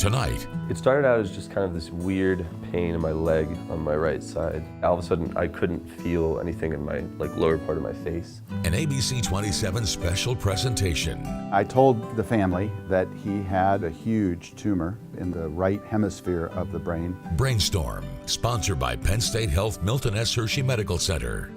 tonight. It started out as just kind of this weird pain in my leg on my right side. All of a sudden, I couldn't feel anything in my lower part of my face. An ABC 27 special presentation. I told the family that he had a huge tumor in the right hemisphere of the brain. Brainstorm, sponsored by Penn State Health, Milton Hershey Medical Center.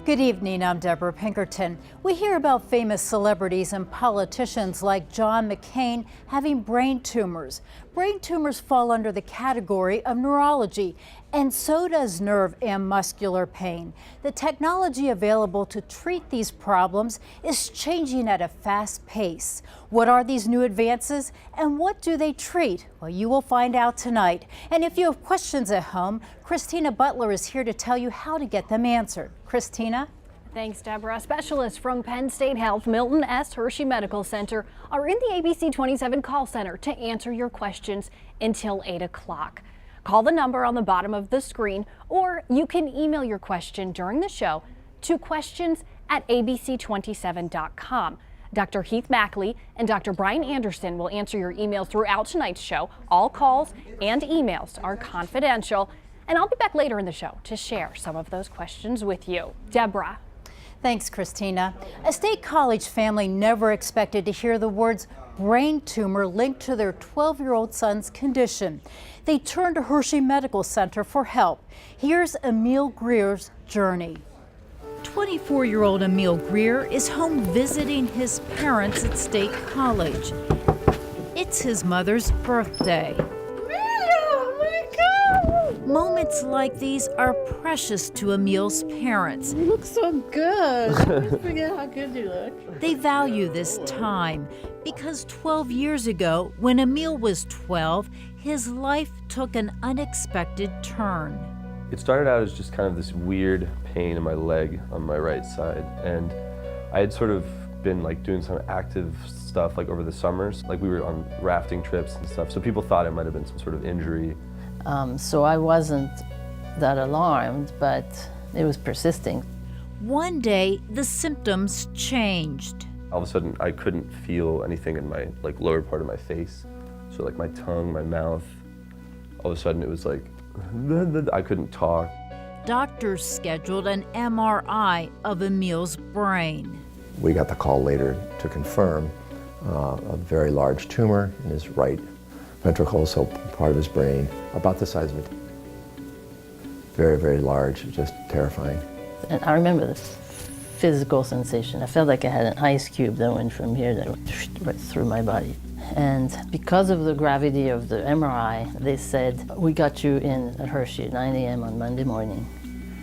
Good evening, I'm Deborah Pinkerton. We hear about famous celebrities and politicians like John McCain having brain tumors. Brain tumors fall under the category of neurology, and so does nerve and muscular pain. The technology available to treat these problems is changing at a fast pace. What are these new advances, and what do they treat? Well, you will find out tonight. And if you have questions at home, Christina Butler is here to tell you how to get them answered. Christina? Thanks, Deborah. Specialists from Penn State Health, Milton Hershey Medical Center are in the ABC 27 call center to answer your questions until 8 o'clock. Call the number on the bottom of the screen, or you can email your question during the show to questions@abc27.com. Dr. Heath Mackley and Dr. Brian Anderson will answer your emails throughout tonight's show. All calls and emails are confidential, and I'll be back later in the show to share some of those questions with you. Deborah. Thanks, Christina. A State College family never expected to hear the words brain tumor linked to their 12-year-old son's condition. They turned to Hershey Medical Center for help. Here's Emil Greers' journey. 24-year-old Emil Greer is home visiting his parents at State College. It's his mother's birthday. Moments like these are precious to Emil's parents. You look so good. I always forget how good you look. They value this time because 12 years ago, when Emil was 12, his life took an unexpected turn. It started out as just kind of this weird pain in my leg on my right side, and I had sort of been doing some active stuff over the summers. We were on rafting trips and stuff, so people thought it might have been some sort of injury. So I wasn't that alarmed, but it was persisting. One day, the symptoms changed. All of a sudden, I couldn't feel anything in my lower part of my face. So my tongue, my mouth, all of a sudden it was I couldn't talk. Doctors scheduled an MRI of Emil's brain. We got the call later to confirm a very large tumor in his right ventricle, so part of his brain, about the size of it. Very, very large, just terrifying. And I remember the physical sensation. I felt like I had an ice cube that went from here that went right through my body. And because of the gravity of the MRI, they said, we got you in at Hershey at 9 a.m. on Monday morning.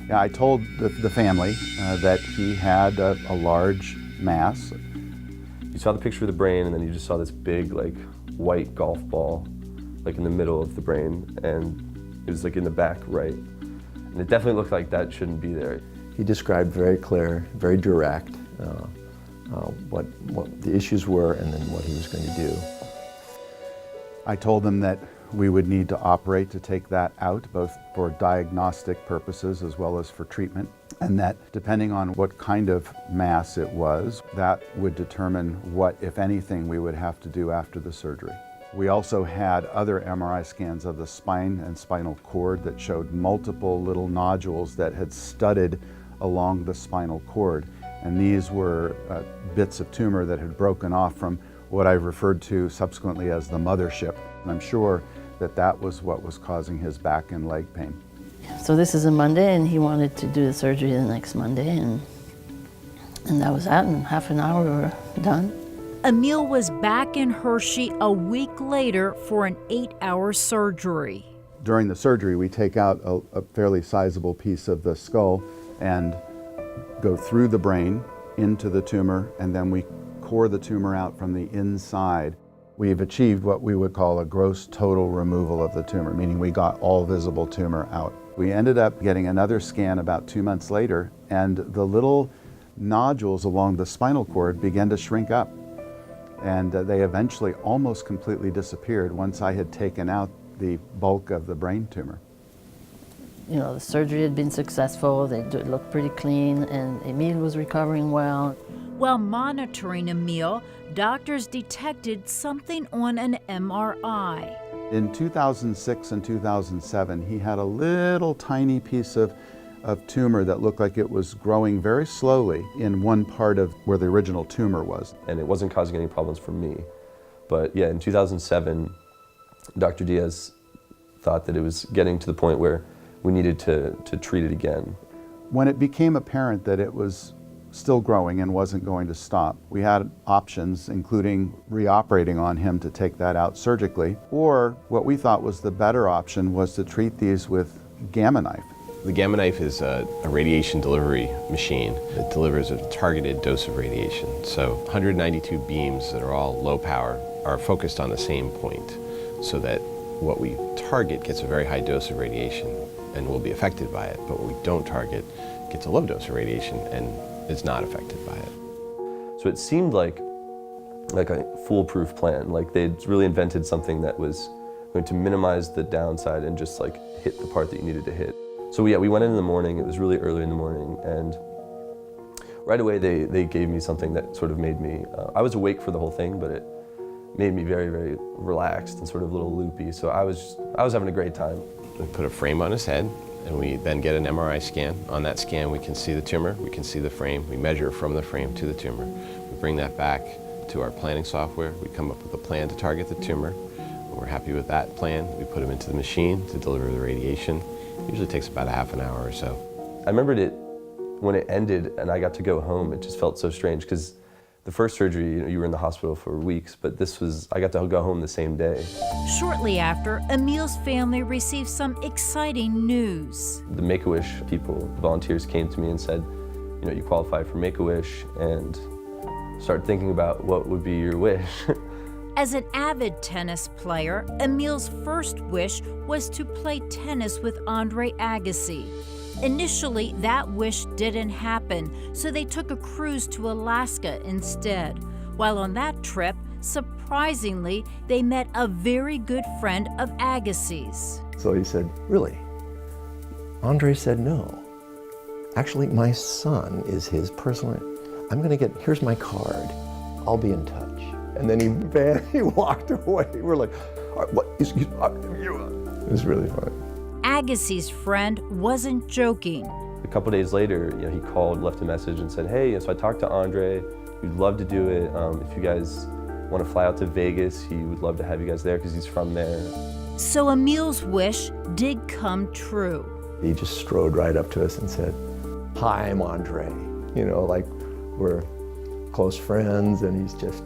Yeah, I told the family that he had a large mass. You saw the picture of the brain, and then you just saw this big white golf ball in the middle of the brain, and it was in the back right. And it definitely looked like that shouldn't be there. He described very clear, very direct what the issues were and then what he was going to do. I told them that we would need to operate to take that out, both for diagnostic purposes as well as for treatment, and that depending on what kind of mass it was, that would determine what, if anything, we would have to do after the surgery. We also had other MRI scans of the spine and spinal cord that showed multiple little nodules that had studded along the spinal cord. And these were bits of tumor that had broken off from what I referred to subsequently as the mothership. And I'm sure that that was what was causing his back and leg pain. So this is a Monday, and he wanted to do the surgery the next Monday, and that was that. In half an hour, we were done. Emil was back in Hershey a week later for an 8-hour surgery. During the surgery, we take out a fairly sizable piece of the skull and go through the brain into the tumor, and then we core the tumor out from the inside. We've achieved what we would call a gross total removal of the tumor, meaning we got all visible tumor out. We ended up getting another scan about 2 months later, and the little nodules along the spinal cord began to shrink up. And they eventually almost completely disappeared once I had taken out the bulk of the brain tumor. You know, the surgery had been successful, it looked pretty clean, and Emil was recovering well. While monitoring Emil, doctors detected something on an MRI. In 2006 and 2007, he had a little tiny piece of tumor that looked like it was growing very slowly in one part of where the original tumor was. And it wasn't causing any problems for me. But yeah, in 2007, Dr. Diaz thought that it was getting to the point where we needed to treat it again. When it became apparent that it was still growing and wasn't going to stop, we had options, including reoperating on him to take that out surgically, or what we thought was the better option was to treat these with Gamma Knife. The Gamma Knife is a radiation delivery machine that delivers a targeted dose of radiation. So 192 beams that are all low power are focused on the same point, so that what we target gets a very high dose of radiation and will be affected by it, but what we don't target gets a low dose of radiation and is not affected by it. So it seemed like a foolproof plan, like they'd really invented something that was going to minimize the downside and just like hit the part that you needed to hit. So yeah, we went in the morning, it was really early in the morning, and right away they gave me something that sort of made me, I was awake for the whole thing, but it made me very, very relaxed and sort of a little loopy, so I was having a great time. We put a frame on his head, and we then get an MRI scan. On that scan, we can see the tumor, we can see the frame, we measure from the frame to the tumor. We bring that back to our planning software, we come up with a plan to target the tumor. When we're happy with that plan, we put him into the machine to deliver the radiation. It usually takes about a half an hour or so. I remembered it when it ended and I got to go home. It just felt so strange because the first surgery, you were in the hospital for weeks, but this was, I got to go home the same day. Shortly after, Emil's family received some exciting news. The Make-A-Wish people, volunteers came to me and said, you know, you qualify for Make-A-Wish, and started thinking about what would be your wish. As an avid tennis player, Emil's first wish was to play tennis with Andre Agassi. Initially, that wish didn't happen, so they took a cruise to Alaska instead. While on that trip, surprisingly, they met a very good friend of Agassi's. So he said, really? Andre said no. Actually, my son is his personal, here's my card, I'll be in touch. And then he walked away. We're like, what? It was really fun. Agassi's friend wasn't joking. A couple days later, you know, he called, left a message and said, hey, so I talked to Andre, we'd love to do it. If you guys want to fly out to Vegas, he would love to have you guys there because he's from there. So Emil's wish did come true. He just strode right up to us and said, hi, I'm Andre. You know, like we're close friends, and he's just,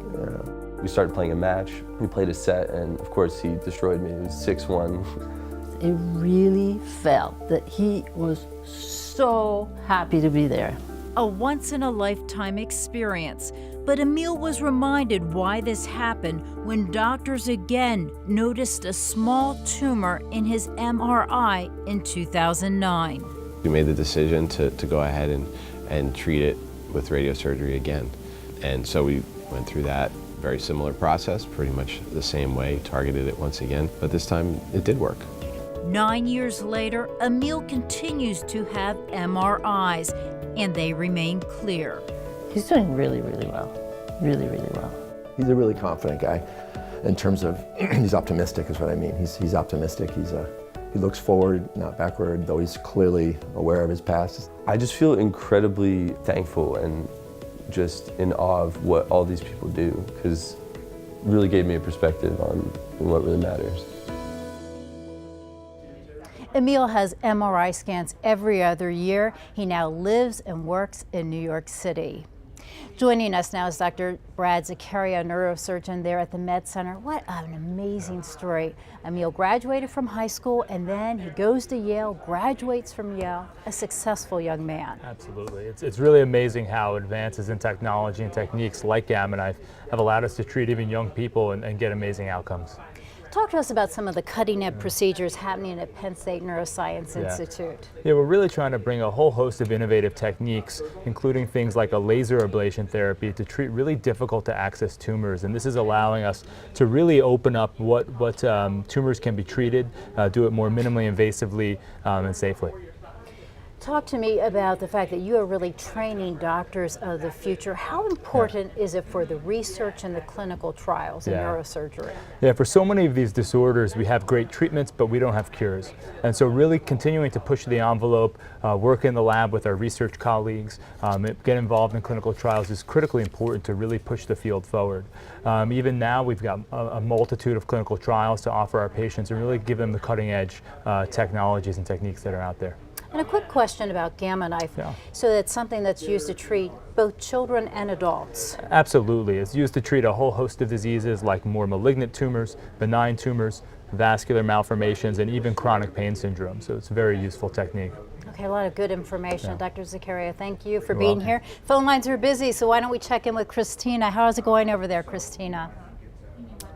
We started playing a match. We played a set, and of course he destroyed me. It was 6-1. It really felt that he was so happy to be there. A once-in-a-lifetime experience. But Emil was reminded why this happened when doctors again noticed a small tumor in his MRI in 2009. We made the decision to go ahead and treat it with radiosurgery again. And so we went through that very similar process, pretty much the same way, targeted it once again, but this time it did work. 9 years later, Emil continues to have MRIs, and they remain clear. He's doing really, really well. Really, really well. He's a really confident guy in terms of, he's optimistic is what I mean. He's optimistic, he looks forward, not backward, though he's clearly aware of his past. I just feel incredibly thankful and just in awe of what all these people do, because it really gave me a perspective on what really matters. Emil has MRI scans every other year. He now lives and works in New York City. Joining us now is Dr. Brad Zecharia, neurosurgeon there at the Med Center. What an amazing story. Emil graduated from high school, and then he goes to Yale, graduates from Yale, a successful young man. Absolutely. It's really amazing how advances in technology and techniques like Gamma Knife have allowed us to treat even young people and get amazing outcomes. Talk to us about some of the cutting-edge procedures happening at Penn State Neuroscience Institute. Yeah, we're really trying to bring a whole host of innovative techniques, including things like a laser ablation therapy to treat really difficult to access tumors. And this is allowing us to really open up what tumors can be treated, do it more minimally invasively and safely. Talk to me about the fact that you are really training doctors of the future. How important is it for the research and the clinical trials in neurosurgery? Yeah, for so many of these disorders, we have great treatments, but we don't have cures. And so really continuing to push the envelope, work in the lab with our research colleagues, get involved in clinical trials is critically important to really push the field forward. Even now, we've got a multitude of clinical trials to offer our patients and really give them the cutting edge technologies and techniques that are out there. And a quick question about Gamma Knife. So that's something that's used to treat both children and adults. Absolutely. It's used to treat a whole host of diseases like more malignant tumors, benign tumors, vascular malformations, and even chronic pain syndrome. So it's a very useful technique. Okay, a lot of good information. Dr. Zecharia, thank you for being here. Phone lines are busy, so why don't we check in with Christina. How's it going over there, Christina?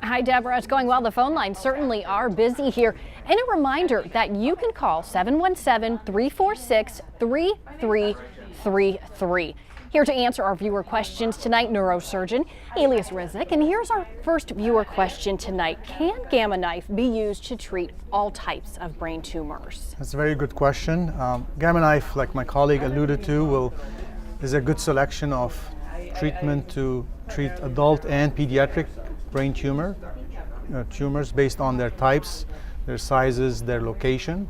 Hi, Deborah. It's going well. The phone lines certainly are busy here. And a reminder that you can call 717-346-3333. Here to answer our viewer questions tonight, neurosurgeon Elias Rizik. And here's our first viewer question tonight. Can Gamma Knife be used to treat all types of brain tumors? That's a very good question. Gamma Knife, like my colleague alluded to, is a good selection of treatment to treat adult and pediatric brain tumors based on their types, their sizes, their location.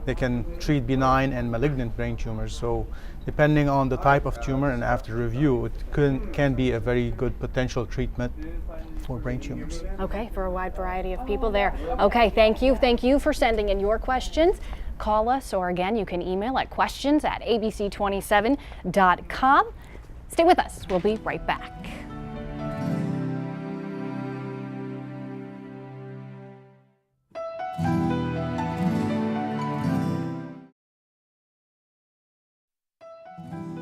They can treat benign and malignant brain tumors. So depending on the type of tumor and after review, it can be a very good potential treatment for brain tumors. Okay, for a wide variety of people there. Okay, thank you. Thank you for sending in your questions. Call us, or again, you can email at questions@abc27.com. Stay with us. We'll be right back.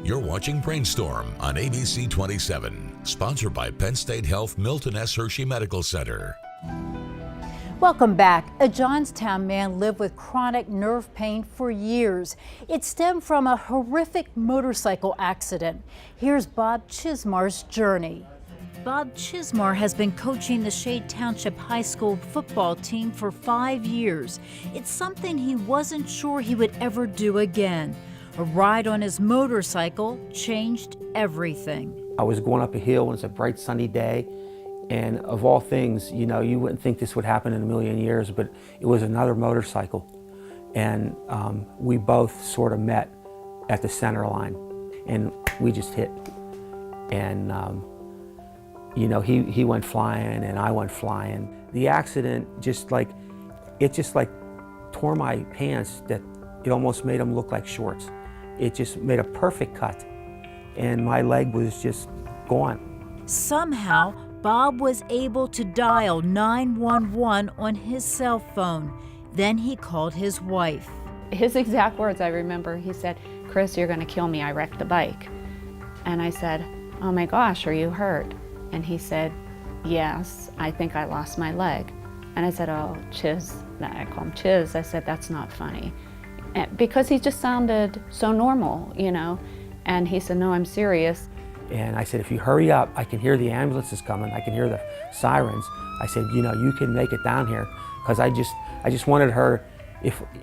You're watching Brainstorm on ABC 27, sponsored by Penn State Health Milton S. Hershey Medical Center. Welcome back. A Johnstown man lived with chronic nerve pain for years. It stemmed from a horrific motorcycle accident. Here's Bob Chismar's journey. Bob Chismar has been coaching the Shade Township High School football team for 5 years. It's something he wasn't sure he would ever do again. A ride on his motorcycle changed everything. I was going up a hill and it's a bright sunny day, and of all things, you know, you wouldn't think this would happen in a million years, but it was another motorcycle. And we both sort of met at the center line and we just hit. And you know, he went flying and I went flying. The accident just like tore my pants that it almost made them look like shorts. It just made a perfect cut, and my leg was just gone. Somehow, Bob was able to dial 911 on his cell phone. Then he called his wife. His exact words, I remember, he said, "Chris, you're gonna kill me, I wrecked the bike." And I said, "Oh my gosh, are you hurt?" And he said, "Yes, I think I lost my leg." And I said, "Oh, Chiz," I call him Chiz, I said, "That's not funny." Because he just sounded so normal, you know. And he said, "No, I'm serious." And I said, "If you hurry up, I can hear the ambulances coming, I can hear the sirens." I said, "You know, you can make it down here," because I just wanted her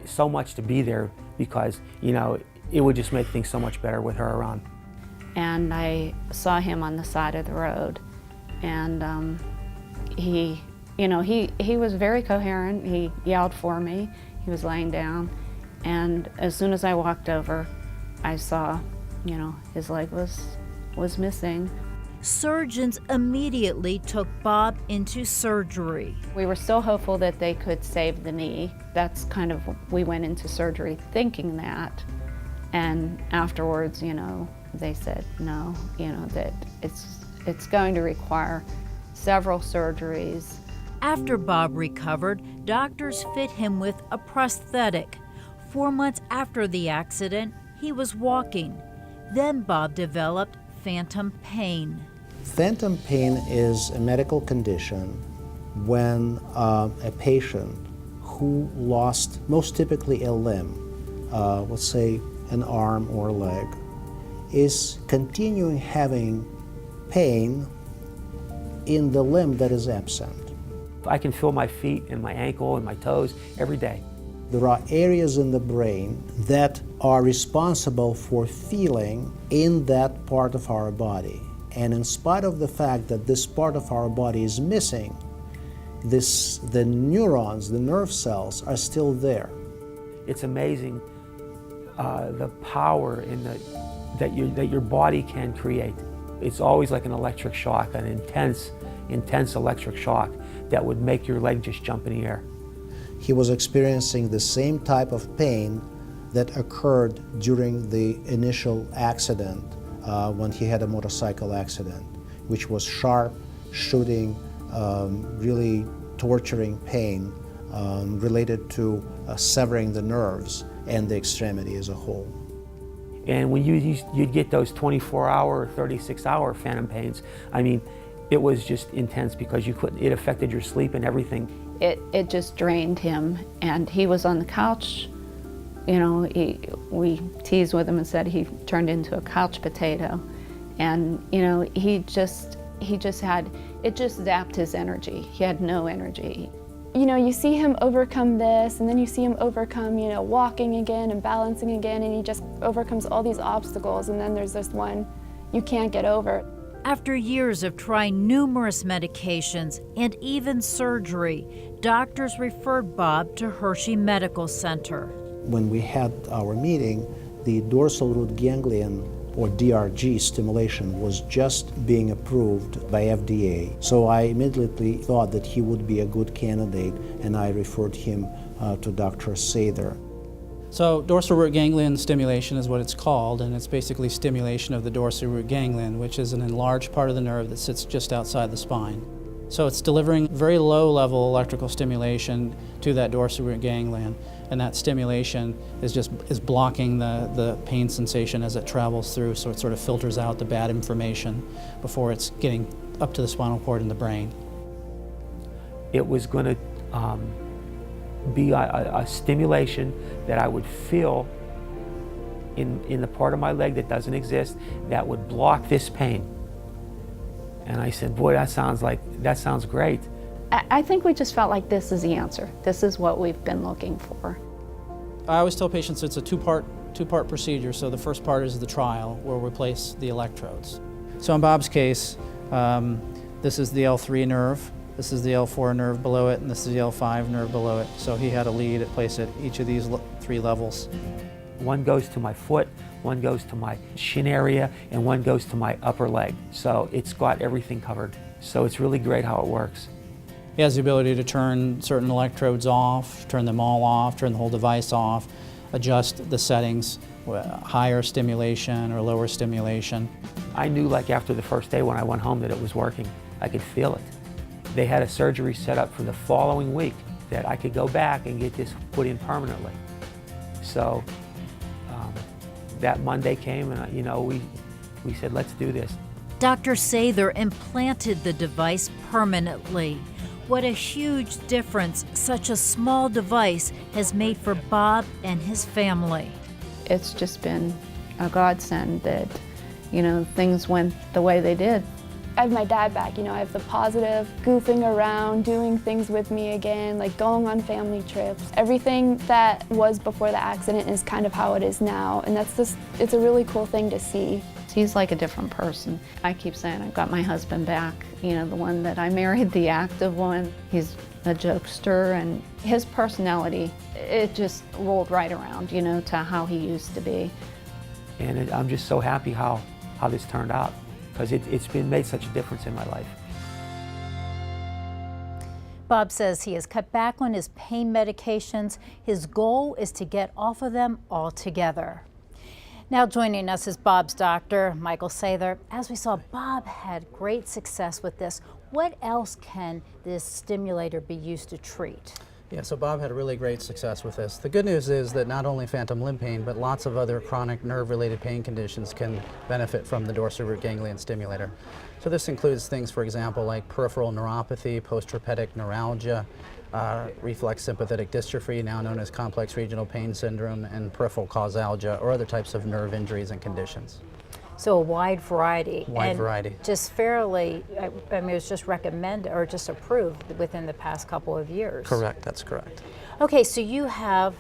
so much to be there, because, you know, it would just make things so much better with her around. And I saw him on the side of the road, and he was very coherent. He yelled for me. He was laying down. And as soon as I walked over, I saw, you know, his leg was missing. Surgeons immediately took Bob into surgery. We were still hopeful that they could save the knee. That's kind of, we went into surgery thinking that. And afterwards, you know, they said no, you know, that it's going to require several surgeries. After Bob recovered, doctors fit him with a prosthetic. 4 months after the accident, he was walking. Then Bob developed phantom pain. Phantom pain is a medical condition when a patient who lost, most typically a limb, let's say an arm or a leg, is continuing having pain in the limb that is absent. I can feel my feet and my ankle and my toes every day. There are areas in the brain that are responsible for feeling in that part of our body. And in spite of the fact that this part of our body is missing, the neurons, the nerve cells are still there. It's amazing the power that your body can create. It's always like an electric shock, an intense electric shock that would make your leg just jump in the air. He was experiencing the same type of pain that occurred during the initial accident when he had a motorcycle accident, which was sharp, shooting, really torturing pain related to severing the nerves and the extremity as a whole. And when you'd get those 24-hour or 36-hour phantom pains, I mean, it was just intense because it affected your sleep and everything. It just drained him, and he was on the couch. You know, we teased with him and said he turned into a couch potato, and you know, it just zapped his energy. He had no energy. You know, you see him overcome this, and then you see him overcome, you know, walking again and balancing again, and he just overcomes all these obstacles, and then there's this one you can't get over. After years of trying numerous medications and even surgery, doctors referred Bob to Hershey Medical Center. When we had our meeting, the dorsal root ganglion, or DRG stimulation, was just being approved by FDA. So I immediately thought that he would be a good candidate, and I referred him to Dr. Sather. So dorsal root ganglion stimulation is what it's called, and it's basically stimulation of the dorsal root ganglion, which is an enlarged part of the nerve that sits just outside the spine. So it's delivering very low-level electrical stimulation to that dorsal root ganglion, and that stimulation is blocking the pain sensation as it travels through, so it sort of filters out the bad information before it's getting up to the spinal cord and the brain. It was going to be a stimulation that I would feel in the part of my leg that doesn't exist that would block this pain. And I said, boy, that sounds great. I think we just felt like this is the answer. This is what we've been looking for. I always tell patients it's a two-part procedure. So the first part is the trial, where we place the electrodes. So in Bob's case, this is the L3 nerve, this is the L4 nerve below it, and this is the L5 nerve below it. So he had a lead at place at each of these 3 levels. One goes to my foot, one goes to my shin area, and one goes to my upper leg. So it's got everything covered. So it's really great how it works. He has the ability to turn certain electrodes off, turn them all off, turn the whole device off, adjust the settings, higher stimulation or lower stimulation. I knew like after the first day when I went home that it was working. I could feel it. They had a surgery set up for the following week that I could go back and get this put in permanently. So that Monday came, and you know, we said, let's do this. Dr. Sather implanted the device permanently. What a huge difference such a small device has made for Bob and his family. It's just been a godsend that, you know, things went the way they did. I have my dad back, you know, I have the positive, goofing around, doing things with me again, like going on family trips. Everything that was before the accident is kind of how it is now, and it's a really cool thing to see. He's like a different person. I keep saying I've got my husband back, you know, the one that I married, the active one. He's a jokester, and his personality, it just rolled right around, you know, to how he used to be. And I'm just so happy how this turned out, because it's been made such a difference in my life. Bob says he has cut back on his pain medications. His goal is to get off of them altogether. Now joining us is Bob's doctor, Michael Sather. As we saw, Bob had great success with this. What else can this stimulator be used to treat? Yeah, so Bob had a really great success with this. The good news is that not only phantom limb pain, but lots of other chronic nerve-related pain conditions can benefit from the dorsal root ganglion stimulator. So this includes things, for example, like peripheral neuropathy, post-herpetic neuralgia, reflex sympathetic dystrophy, now known as complex regional pain syndrome, and peripheral causalgia, or other types of nerve injuries and conditions. So a wide variety. Wide variety. Just fairly, I mean, it was just recommended or just approved within the past couple of years. Correct, that's correct. Okay, so you have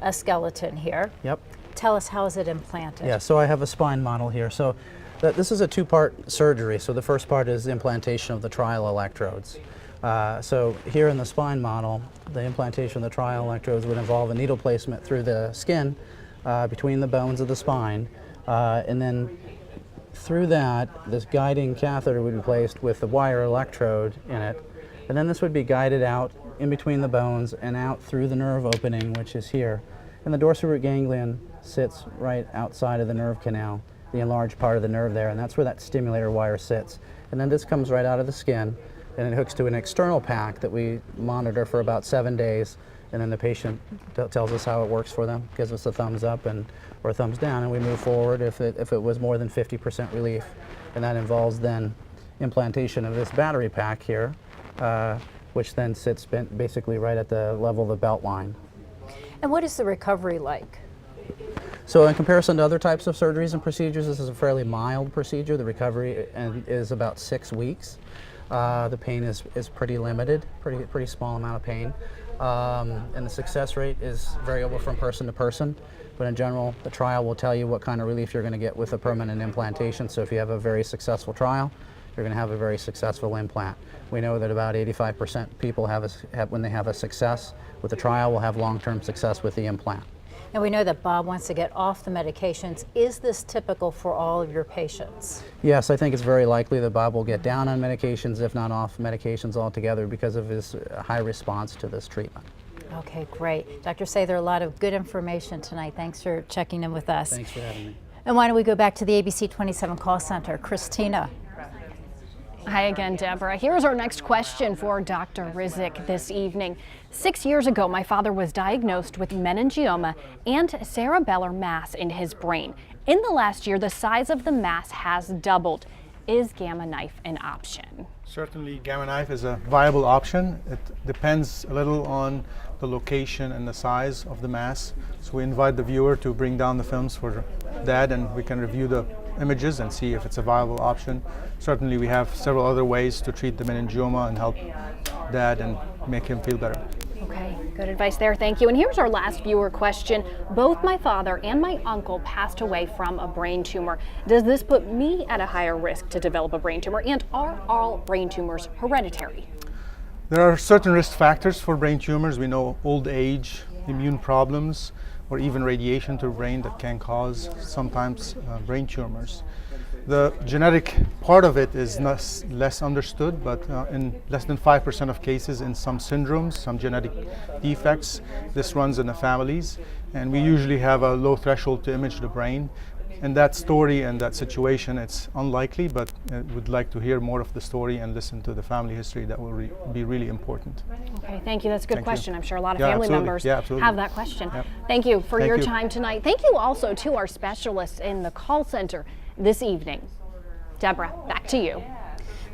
a skeleton here. Yep. Tell us, how is it implanted? Yeah, so I have a spine model here. So this is a two-part surgery. So the first part is the implantation of the trial electrodes. So here in the spine model, the implantation of the trial electrodes would involve a needle placement through the skin between the bones of the spine, and then through that, this guiding catheter would be placed with the wire electrode in it, and then this would be guided out in between the bones and out through the nerve opening, which is here. And the dorsal root ganglion sits right outside of the nerve canal, the enlarged part of the nerve there, and that's where that stimulator wire sits. And then this comes right out of the skin, and it hooks to an external pack that we monitor for about 7 days, and then the patient tells us how it works for them, gives us a thumbs up or a thumbs down, and we move forward if it was more than 50% relief. And that involves then implantation of this battery pack here, which then sits basically right at the level of the belt line. And what is the recovery like? So in comparison to other types of surgeries and procedures, this is a fairly mild procedure. The recovery is about 6 weeks. The pain is pretty limited, pretty small amount of pain. And the success rate is variable from person to person, but in general, the trial will tell you what kind of relief you're going to get with a permanent implantation. So if you have a very successful trial, you're going to have a very successful implant. We know that about 85% people when they have a success with the trial, will have long-term success with the implant. And we know that Bob wants to get off the medications. Is this typical for all of your patients? Yes, I think it's very likely that Bob will get down on medications, if not off medications altogether, because of his high response to this treatment. Okay, great. Dr. Sather, a lot of good information tonight. Thanks for checking in with us. Thanks for having me. And why don't we go back to the ABC 27 call center. Christina. Hi again, Deborah. Here's our next question for Dr. Rizik this evening. 6 years ago, my father was diagnosed with meningioma and cerebellar mass in his brain. In the last year, the size of the mass has doubled. Is Gamma Knife an option? Certainly, Gamma Knife is a viable option. It depends a little on the location and the size of the mass. So we invite the viewer to bring down the films for Dad, and we can review the images and see if it's a viable option. Certainly, we have several other ways to treat the meningioma and help Dad and make him feel better. Okay, good advice there. Thank you. And here's our last viewer question. Both my father and my uncle passed away from a brain tumor. Does this put me at a higher risk to develop a brain tumor? And are all brain tumors hereditary? There are certain risk factors for brain tumors. We know old age, immune problems, or even radiation to the brain that can cause sometimes brain tumors. The genetic part of it is less understood, but in less than 5% of cases, in some syndromes, some genetic defects, this runs in the families, and we usually have a low threshold to image the brain. In that story and that situation, it's unlikely, but would like to hear more of the story and listen to the family history. That will be really important. Okay, thank you. That's a good question. I'm sure a lot of Yeah, family absolutely. members Yeah, absolutely. have that question. Yep. Thank you for Thank your you. time tonight. Thank you also to our specialists in the call center this evening. Deborah, back to you.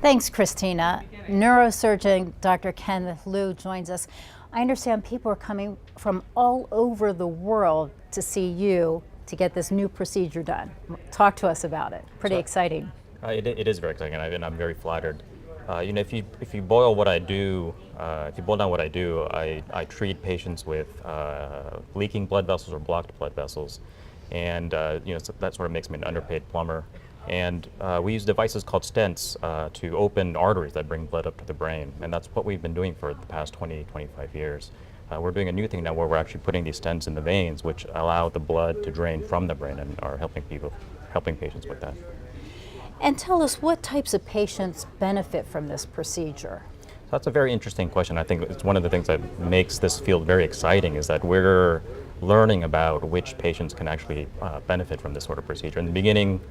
Thanks, Christina. Neurosurgeon Dr. Kenneth Liu joins us. I understand people are coming from all over the world to see you to get this new procedure done. Talk to us about it. Pretty exciting. It is very exciting, and I'm very flattered. You know, if you boil what I do, if you boil down what I do, I treat patients with leaking blood vessels or blocked blood vessels, and you know, so that sort of makes me an underpaid plumber. And we use devices called stents to open arteries that bring blood up to the brain, and that's what we've been doing for the past 20, 25 years. We're doing a new thing now where we're actually putting these stents in the veins, which allow the blood to drain from the brain, and are helping patients with that. And tell us, what types of patients benefit from this procedure? So that's a very interesting question. I think it's one of the things that makes this field very exciting, is that we're learning about which patients can actually benefit from this sort of procedure. In the beginning,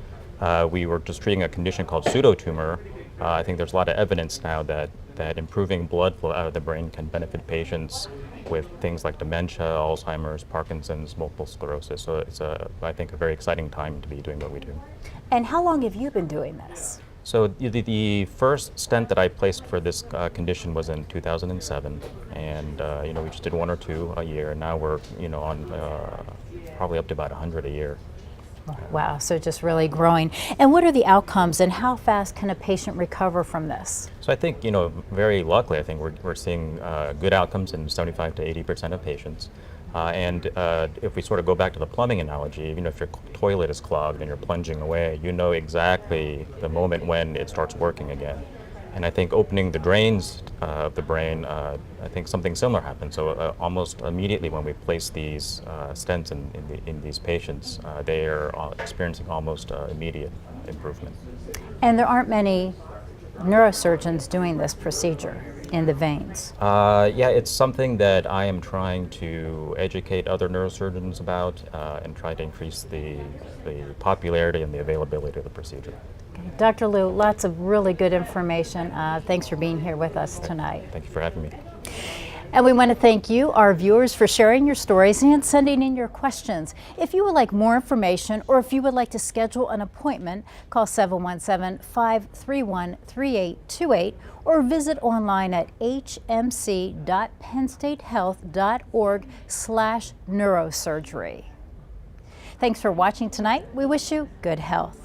we were just treating a condition called pseudotumor. I think there's a lot of evidence now that that improving blood flow out of the brain can benefit patients with things like dementia, Alzheimer's, Parkinson's, multiple sclerosis. So it's, I think, a very exciting time to be doing what we do. And how long have you been doing this? So the first stent that I placed for this condition was in 2007, and we just did 1 or 2 a year, and now we're on probably up to about 100 a year. Wow, so just really growing. And what are the outcomes, and how fast can a patient recover from this? So I think, very luckily, I think we're seeing good outcomes in 75 to 80% of patients. And if we sort of go back to the plumbing analogy, if your toilet is clogged and you're plunging away, you know exactly the moment when it starts working again. And I think opening the drains of the brain, I think something similar happens. So almost immediately when we place these stents in these patients, they are experiencing almost immediate improvement. And there aren't many neurosurgeons doing this procedure in the veins. Yeah, it's something that I am trying to educate other neurosurgeons about and try to increase the popularity and the availability of the procedure. Okay. Dr. Liu, lots of really good information. Thanks for being here with us tonight. Thank you for having me. And we want to thank you, our viewers, for sharing your stories and sending in your questions. If you would like more information or if you would like to schedule an appointment, call 717-531-3828 or visit online at hmc.pennstatehealth.org/neurosurgery. Thanks for watching tonight. We wish you good health.